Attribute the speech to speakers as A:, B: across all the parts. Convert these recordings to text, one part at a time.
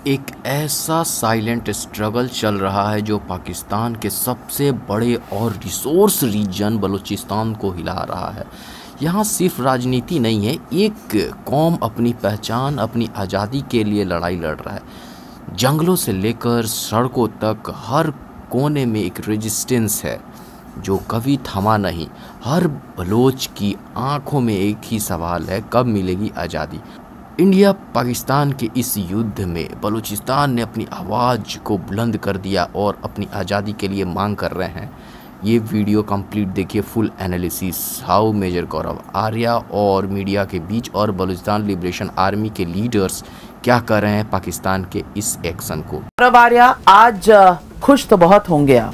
A: एक ऐसा silent struggle चल रहा है जो पाकिस्तान के सबसे बड़े और रिसोर्स रीजन बलूचिस्तान को हिला रहा है। यहाँ सिर्फ राजनीति नहीं है, एक कौम अपनी पहचान, अपनी आज़ादी के लिए लड़ाई लड़ रहा है। जंगलों से लेकर सड़कों तक हर कोने में एक रेजिस्टेंस है जो कभी थमा नहीं। हर बलोच की आंखों में एक ही सवाल है, कब मिलेगी आज़ादी। इंडिया पाकिस्तान के इस युद्ध में बलूचिस्तान ने अपनी आवाज़ को बुलंद कर दिया और अपनी आज़ादी के लिए मांग कर रहे हैं। ये वीडियो कंप्लीट देखिए, फुल एनालिसिस हाउ मेजर गौरव आर्या और मीडिया के बीच और बलूचिस्तान लिबरेशन आर्मी के लीडर्स क्या कर रहे हैं पाकिस्तान के इस एक्शन को।
B: गौरव आर्या, आज खुश तो बहुत होंगे आप।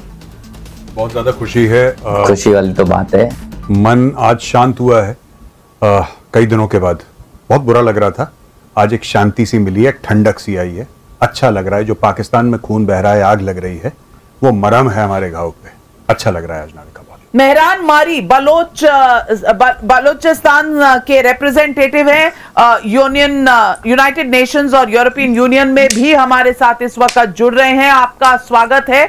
C: बहुत ज़्यादा खुशी है,
D: खुशी वाली तो बात है।
C: मन आज शांत हुआ है कई दिनों के बाद। बहुत बुरा लग रहा था, आज एक शांति सी मिली है, एक ठंडक सी आई है, अच्छा लग रहा है। जो पाकिस्तान में खून बह रहा है, आग लग रही है, वो मरहम है हमारे घाव पे। अच्छा लग रहा है आज नाविका।
B: मेहरान मारी बलोचिस्तान के रिप्रेजेंटेटिव हैं, यूनाइटेड नेशंस और यूरोपियन यूनियन में भी हमारे साथ इस वक्त जुड़ रहे हैं। आपका स्वागत है।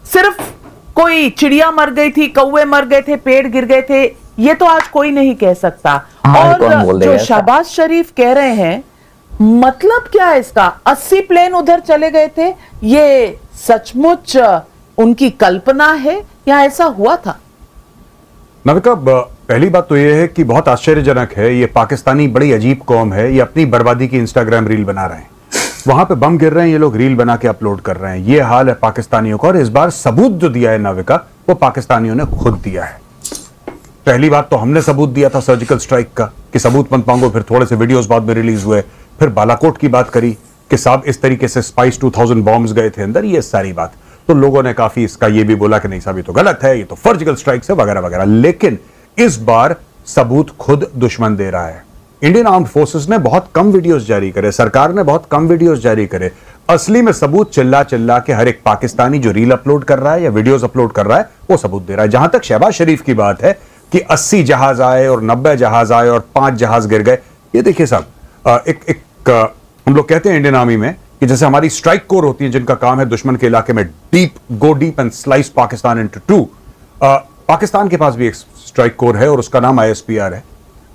B: सिर्फ कोई चिड़िया मर गई थी, कौवे मर गए थे, पेड़ गिर गए थे, ये तो आज कोई नहीं कह सकता। और जो शहबाज शरीफ कह रहे हैं, मतलब क्या है इसका? 80 प्लेन उधर चले गए थे, ये सचमुच उनकी कल्पना है या ऐसा हुआ था?
C: नाविका, पहली बात तो यह है कि बहुत आश्चर्यजनक है, ये पाकिस्तानी बड़ी अजीब कौम है। ये अपनी बर्बादी की इंस्टाग्राम रील बना रहे हैं, वहां पे बम गिर रहे हैं, ये लोग रील बना के अपलोड कर रहे हैं। ये हाल है पाकिस्तानियों का। और इस बार सबूत जो दिया है नाविका, वो पाकिस्तानियों ने खुद दिया है। पहली बात तो हमने सबूत दिया था सर्जिकल स्ट्राइक का, कि सबूत मत मांगो। फिर थोड़े से वीडियोस बाद में रिलीज हुए। फिर बालाकोट की बात करी कि साहब इस तरीके से स्पाइस 2000 बॉम्ब्स गए थे अंदर, ये सारी बात। तो लोगों ने काफी इसका ये भी बोला कि नहीं साहब ये तो गलत है, ये तो सर्जिकल स्ट्राइक है वगैरह वगैरह। लेकिन इस बार सबूत खुद दुश्मन दे रहा है। इंडियन आर्म्ड फोर्सेस ने बहुत कम वीडियोस जारी करे, सरकार ने बहुत कम वीडियोस जारी करे। असली में सबूत चिल्ला चिल्ला के हर एक पाकिस्तानी जो रील अपलोड कर रहा है या वीडियोस अपलोड कर रहा है, वो सबूत दे रहा है। जहां तक शहबाज शरीफ की बात है कि 80 जहाज आए और 90 जहाज आए और 5 जहाज गिर गए, ये देखिए साहब, हम लोग कहते हैं इंडियन आर्मी में कि जैसे हमारी स्ट्राइक कोर होती है जिनका काम है दुश्मन के इलाके में go deep and slice Pakistan into two. Pakistan के पास भी एक स्ट्राइक कोर है और उसका नाम ISPR है।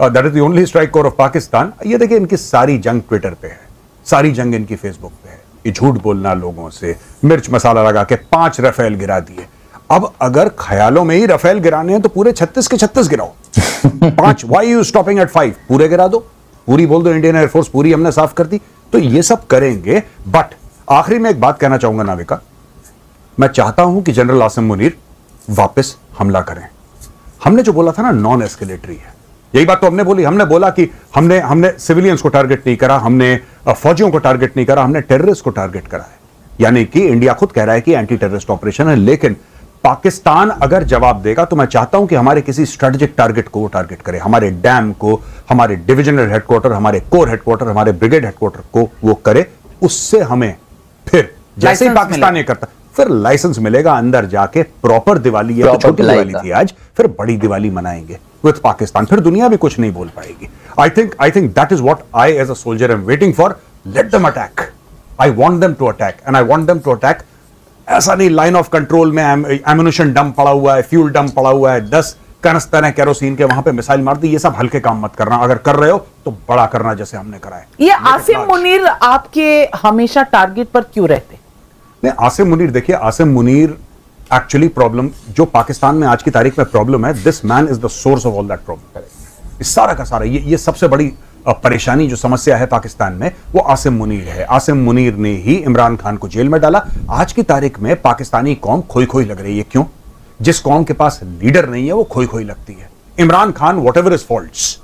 C: That is the only strike corps of Pakistan. ये देखिए, इनकी सारी जंग ट्विटर पे है, सारी जंग इनकी फेसबुक पे है। ये झूठ बोलना लोगों से, मिर्च मसाला लगा के 5 रफेल गिरा दिए। अब अगर ख्यालों में ही रफेल गिराने हैं तो पूरे 36 के 36 गिराओ। 5, व्हाई यू स्टॉपिंग एट 5? पूरे गिरा दो, पूरी बोल दो इंडियन एयरफोर्स पूरी हमने साफ कर दी। तो ये सब करेंगे। बट आखिरी में एक बात कहना चाहूंगा नाविका, मैं चाहता हूं कि जनरल आसिम मुनीर वापस हमला करें। हमने जो बोला था ना, नॉन एस्केलेटरी है, यही बात तो हमने बोली। हमने बोला कि हमने सिविलियंस को टारगेट नहीं करा, हमने फौजियों को टारगेट नहीं करा, हमने टेररिस्ट को टारगेट करा है। यानी कि इंडिया खुद कह रहा है कि एंटी टेररिस्ट ऑपरेशन है। लेकिन पाकिस्तान अगर जवाब देगा तो मैं चाहता हूं कि हमारे किसी स्ट्रेटेजिक टारगेट को वो टारगेट करे। हमारे डैम को, हमारे डिविजनल हेडक्वार्टर, हमारे कोर हेडक्वार्टर, हमारे ब्रिगेड हेडक्वार्टर को वो करे। उससे हमें फिर जैसे ही पाकिस्तान ये करता, फिर लाइसेंस मिलेगा अंदर जाके। प्रॉपर दिवाली है, तो छोटी दिवाली थी आज, फिर बड़ी दिवाली मनाएंगे विद पाकिस्तान। फिर दुनिया भी कुछ नहीं बोल पाएगी। I think that is what I as a soldier am waiting for. Let them attack. I want them to attack and I want them to attack. ऐसा नहीं लाइन ऑफ कंट्रोल में एम्यूनिशन डंप पड़ा हुआ है, fuel dump पड़ा हुआ है, 10 कनस्तर है केरोसिन के, वहां पे मिसाइल मार दी। ये सब हल्के काम मत करना। अगर कर रहे हो तो बड़ा करना, जैसे हमने करा है।
B: ये आसिम मुनीर आपके हमेशा टारगेट पर क्यों रहते?
C: नहीं, आसिम मुनीर, देखिए आसिम मुनीर एक्चुअली प्रॉब्लम जो पाकिस्तान में आज की तारीख में प्रॉब्लम है, this man is the source of all that problem. इस सारा का सारा ये सबसे बड़ी परेशानी जो समस्या है पाकिस्तान में, वो आसिम मुनीर है। आसिम मुनीर ने ही इमरान खान को जेल में डाला। आज की तारीख में पाकिस्तानी कौम खोई खोई लग रही है। क्यों? जिस कौम के पास लीडर नहीं है वो खोई खोई लगती है। Imran Khan, whatever his faults,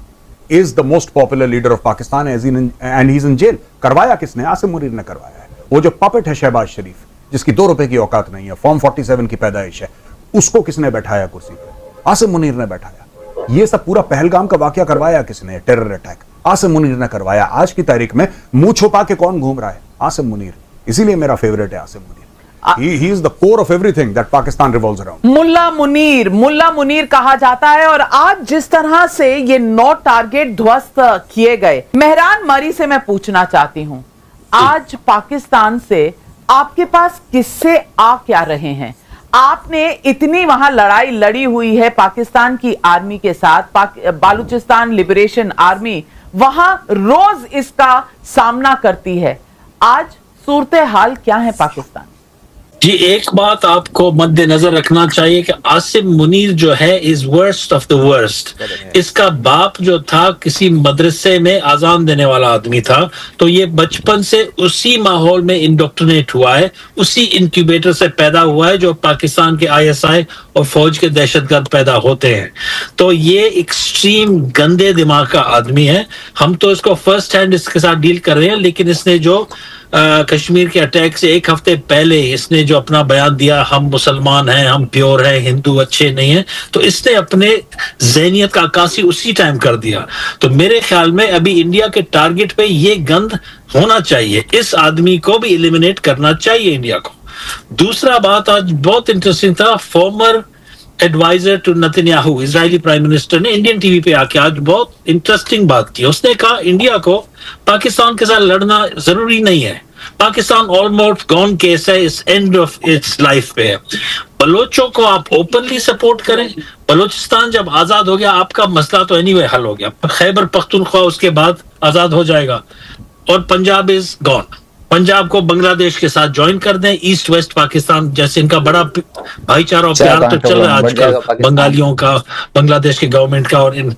C: is the most popular leader of Pakistan and he is in jail. करवाया किसने? आसिम मुनीर ने करवाया है। वो जो पपेट है शहबाज शरीफ, जिसकी 2 रुपए की औकात नहीं है, फॉर्म 47 की पैदाइश है, उसको किसने बैठाया कुर्सी पर? आसिम मुनीर ने बैठाया। ये सब पूरा पहलगाम का वाकया करवाया किसने? टेरर अटैक आसिम मुनीर ने करवाया। आज की तारीख में मुंह छुपा के कौन घूम रहा है? आसिम मुनीर। इसीलिए मेरा फेवरेट है Asim Munir. He is the core of everything that Pakistan revolves around.
B: मुल्ला मुनीर कहा जाता है। और आज जिस तरह से ये 9 टारगेट ध्वस्त किए गए, मेहरान मरी से मैं पूछना चाहती हूं, आज पाकिस्तान से आपके पास किससे आ क्या रहे हैं? आपने इतनी वहां लड़ाई लड़ी हुई है पाकिस्तान की आर्मी के साथ, बालूचिस्तान लिबरेशन आर्मी वहां रोज इसका सामना करती है। आज सूरत हाल क्या है पाकिस्तान?
E: जी, एक बात आपको मद्देनजर रखना चाहिए कि आसिम मुनीर जो है is worst of the worst. इसका बाप जो था किसी मदरसे में आजान देने वाला आदमी था, तो ये बचपन से उसी माहौल में इंडोक्ट्रिनेट हुआ है, उसी इंक्यूबेटर से पैदा हुआ है जो पाकिस्तान के आईएसआई और फौज के दहशतगर्द पैदा होते हैं। तो ये एक्सट्रीम गंदे दिमाग का आदमी है। हम तो इसको फर्स्ट हैंड इसके साथ डील कर रहे हैं, लेकिन इसने जो कश्मीर के अटैक से एक हफ्ते पहले इसने जो अपना बयान दिया, हम मुसलमान हैं, हम प्योर हैं, हिंदू अच्छे नहीं हैं, तो इसने अपने ज़हनियत का अक्कासी उसी टाइम कर दिया। तो मेरे ख्याल में अभी इंडिया के टारगेट पे ये गंद होना चाहिए, इस आदमी को भी एलिमिनेट करना चाहिए इंडिया को। दूसरा बात आज बहुत इंटरेस्टिंग था, former adviser to Netanyahu, Israeli prime minister ने इंडियन टीवी पे आके आज बहुत इंटरेस्टिंग बात की। उसने कहा इंडिया को पाकिस्तान के साथ लड़ना जरूरी नहीं है, पाकिस्तान ऑलमोस्ट गॉन केस है, इस एंड ऑफ इट्स लाइफ पे है। बलोचों को आप ओपनली सपोर्ट करें। बलोचिस्तान जब आजाद हो गया, आपका मसला तो एनीवे हल हो गया, खैबर पख्तूनख्वा उसके बाद आजाद हो जाएगा, और पंजाब इज गॉन। पंजाब को बांग्लादेश के साथ ज्वाइन कर दें, ईस्ट वेस्ट पाकिस्तान जैसे इनका बड़ा भाईचारा और प्यार तो चल रहा है आजकल बंगालियों का, बांग्लादेश के गवर्नमेंट का और इन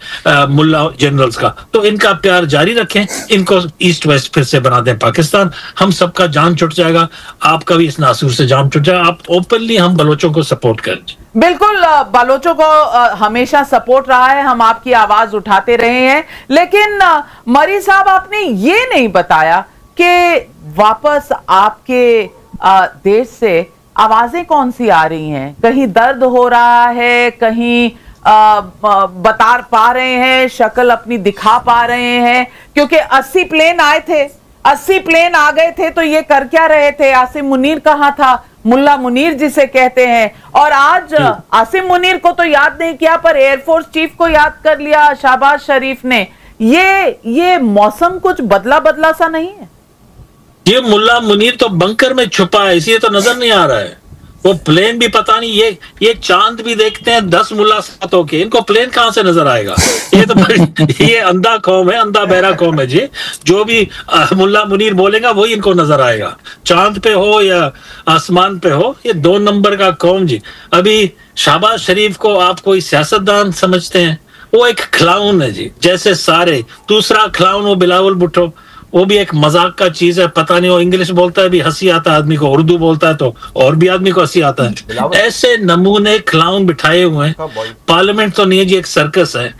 E: मुल्ला जनरल्स का, तो इनका प्यार जारी रखें, इनको ईस्ट वेस्ट फिर से बना दें पाकिस्तान, हम सबका जान छुट जाएगा, आपका भी इस नासूर से जान छुट जाएगा। आप ओपनली हम बलोचों को सपोर्ट करें।
B: बिल्कुल, बलोचों को हमेशा सपोर्ट रहा है, हम आपकी आवाज उठाते रहे हैं, लेकिन मरी साहब आपने ये नहीं बताया कि वापस आपके देश से आवाजें कौन सी आ रही हैं? कहीं दर्द हो रहा है, कहीं बता पा रहे हैं, शक्ल अपनी दिखा पा रहे हैं? क्योंकि 80 प्लेन आए थे, 80 प्लेन आ गए थे, तो ये कर क्या रहे थे? आसिम मुनीर कहाँ था, मुल्ला मुनीर जिसे कहते हैं? और आज आसिम मुनीर को तो याद नहीं किया, पर एयरफोर्स चीफ को याद कर लिया शहबाज शरीफ ने। ये मौसम कुछ बदला बदला सा नहीं है?
E: ये मुल्ला मुनीर तो बंकर में छुपा है, इसलिए तो नजर नहीं आ रहा है। वो प्लेन भी पता नहीं, ये चांद भी देखते हैं 10 मुल्ला साथ होके, इनको प्लेन कहां से नजर आएगा? ये तो ये अंधा कौम है, अंधा बहरा कौम है जी। जो भी मुल्ला मुनीर बोलेगा वही इनको नजर आएगा, चांद पे हो या आसमान पे हो, ये 2 नंबर का कौम जी। अभी शहबाज शरीफ को आप कोई सियासतदान समझते हैं? वो एक क्लाउन है जी, जैसे सारे। दूसरा क्लाउन वो बिलावल भुट्टो, वो भी एक मजाक का चीज है, पता नहीं वो इंग्लिश बोलता है भी हंसी आता है आदमी को, उर्दू बोलता है तो और भी आदमी को हंसी आता है। ऐसे नमूने क्लाउन बिठाए हुए हैं। पार्लियामेंट तो नहीं है जी, एक सर्कस है।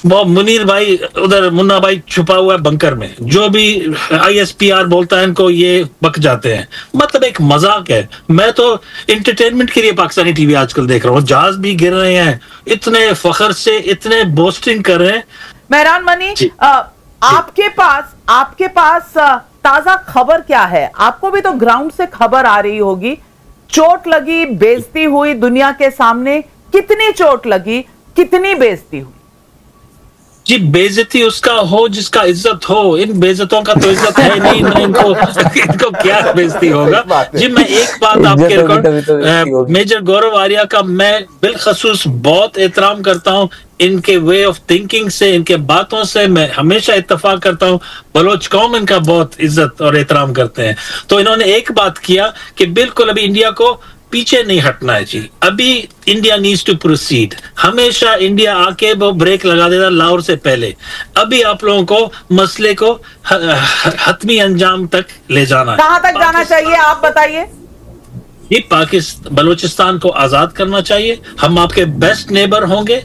E: वो मुनीर भाई उधर, मुन्ना भाई छुपा हुआ है बंकर में, जो भी ISPR बोलता है इनको ये बक जाते हैं। मतलब एक मजाक है। मैं तो एंटरटेनमेंट के लिए पाकिस्तानी टीवी आजकल देख रहा हूँ, जहाज भी गिर रहे हैं, इतने फखर से इतने बोस्टिंग कर रहे हैं।
B: मेहरान मनी, आपके पास ताजा खबर क्या है? आपको भी तो ग्राउंड से खबर आ रही होगी, चोट लगी, बेइज्जती हुई दुनिया के सामने। कितनी चोट लगी, कितनी बेइज्जती हुई?
E: जी, बेइज्जती उसका हो जिसका इज्जत हो, इन बेइज्जतों का तो इज्जत है नहीं, इनको क्या बेइज्जती होगा जी। मैं एक बात आपके रिकॉर्ड, मेजर गौरव आर्या का मैं बिलखसूस बहुत एहतराम करता हूँ, इनके वे ऑफ थिंकिंग से, इनके बातों से मैं हमेशा इत्तेफाक करता हूँ। बलोच कौम इनका बहुत इज्जत और एहतराम करते हैं। तो इन्होंने एक बात किया कि बिल्कुल अभी इंडिया को पीछे नहीं हटना है जी, अभी इंडिया नीड्स टू प्रोसीड। हमेशा इंडिया आके वो ब्रेक लगा देता लाहौर से पहले। अभी आप लोगों को मसले को हतमी अंजाम तक ले जाना है।
B: कहां तक जाना चाहिए आप बताइए?
E: ये बलोचिस्तान को आजाद करना चाहिए। हम आपके बेस्ट नेबर होंगे।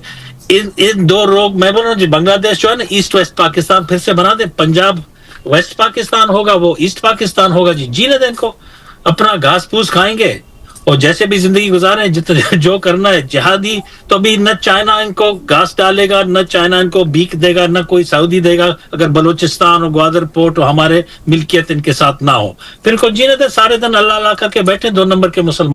E: इन 2 रोग, मैं बोल रहा हूँ जी, बांग्लादेश जो है ना, ईस्ट वेस्ट पाकिस्तान फिर से बना दे। पंजाब वेस्ट पाकिस्तान होगा, वो ईस्ट पाकिस्तान होगा जी। जीने दें इनको, अपना घास फूस खाएंगे और जैसे भी जिंदगी गुजारें, जितना जो करना है। जिहादी तो अभी न चाइना इनको घास डालेगा, न चाइना इनको भीख देगा, न कोई सऊदी देगा, अगर बलोचिस्तान और ग्वादर पोर्ट और हमारे मिल्कियत इनके साथ ना हो। फिर इनको जीने दें, सारे दिन अल्लाह अल्लाह करके बैठे 2 नंबर के मुसलमान।